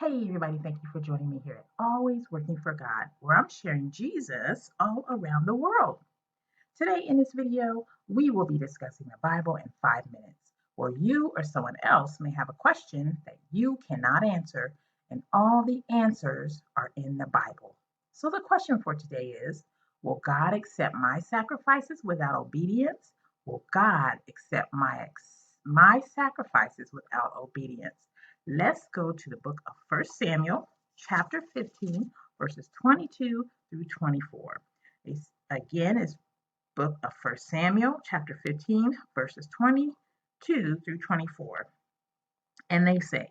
Hey everybody, thank you for joining me here at Always Working for God, where I'm sharing Jesus all around the world. Today in this video, we will be discussing the Bible in 5 minutes, where you or someone else may have a question that you cannot answer, and all the answers are in the Bible. So the question for today is, will God accept my sacrifices without obedience? Will God accept my sacrifices without obedience? Let's go to the book of 1 Samuel, chapter 15, verses 22 through 24. Again, it's book of 1 Samuel, chapter 15, verses 22 through 24. And they say,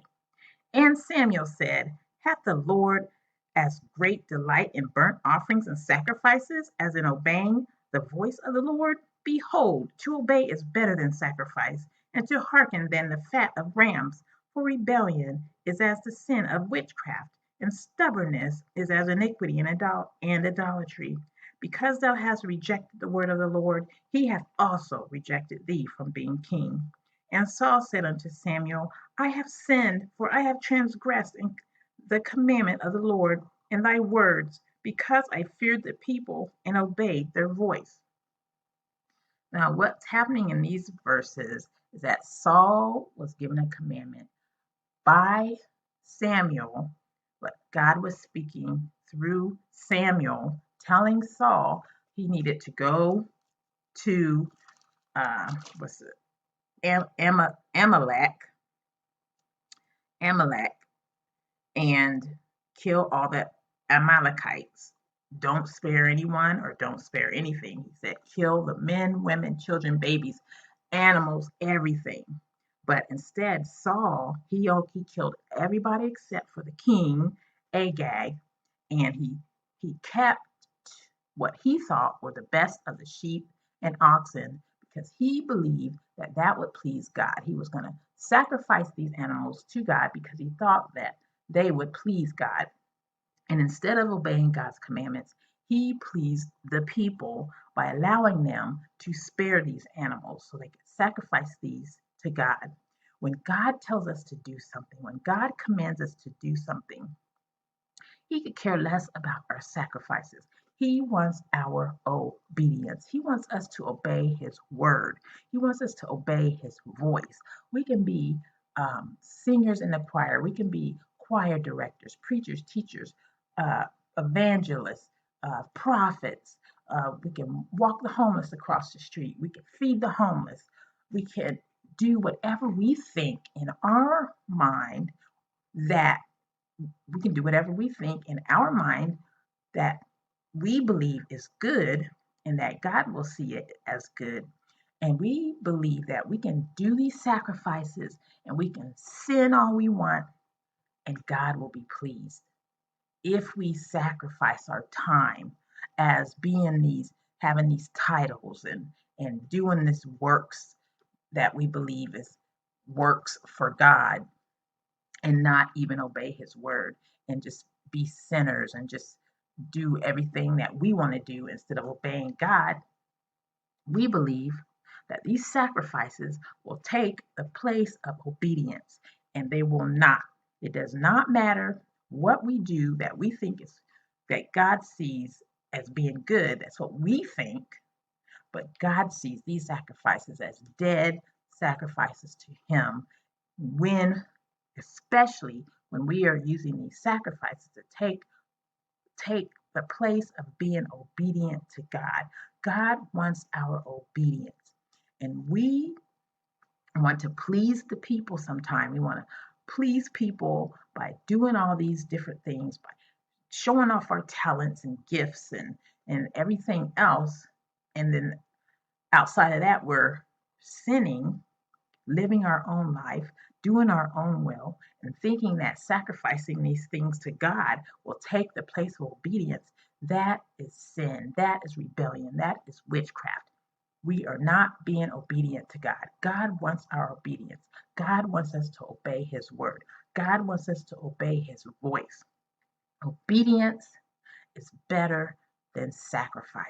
And Samuel said, Hath the Lord as great delight in burnt offerings and sacrifices as in obeying the voice of the Lord? Behold, to obey is better than sacrifice, and to hearken than the fat of rams. For rebellion is as the sin of witchcraft, and stubbornness is as iniquity and idolatry. Because thou hast rejected the word of the Lord, he hath also rejected thee from being king. And Saul said unto Samuel, I have sinned, for I have transgressed in the commandment of the Lord in thy words, because I feared the people and obeyed their voice. Now, what's happening in these verses is that Saul was given a commandment by Samuel, but God was speaking through Samuel, telling Saul he needed to go to what's it, Amalek, and kill all the Amalekites. Don't spare anyone or don't spare anything. He said, kill the men, women, children, babies, animals, everything. But instead, Saul, he killed everybody except for the king, Agag, and he kept what he thought were the best of the sheep and oxen because he believed that that would please God. He was going to sacrifice these animals to God because he thought that they would please God. And instead of obeying God's commandments, he pleased the people by allowing them to spare these animals so they could sacrifice these to God. When God tells us to do something, when God commands us to do something, he could care less about our sacrifices. He wants our obedience. He wants us to obey his word. He wants us to obey his voice. We can be singers in the choir. We can be choir directors, preachers, teachers, uh, evangelists, prophets. We can walk the homeless across the street. We can feed the homeless. We can do whatever we think in our mind that we can do whatever we think in our mind that we believe is good and that God will see it as good. And we believe that we can do these sacrifices and we can sin all we want and God will be pleased. If we sacrifice our time as being having these titles and doing this works that we believe is works for God and not even obey his word and just be sinners and just do everything that we want to do instead of obeying God, we believe that these sacrifices will take the place of obedience and they will not. It does not matter what we do that we think is that God sees as being good. That's what we think, but God sees these sacrifices as dead sacrifices to him when especially when we are using these sacrifices to take the place of being obedient to God. God wants our obedience. And we want to please the people sometime. We want to please people by doing all these different things, by showing off our talents and gifts and everything else. And then outside of that, we're sinning, living our own life, doing our own will, and thinking that sacrificing these things to God will take the place of obedience, that is sin. That is rebellion. That is witchcraft. We are not being obedient to God. God wants our obedience. God wants us to obey his word. God wants us to obey his voice. Obedience is better than sacrifice.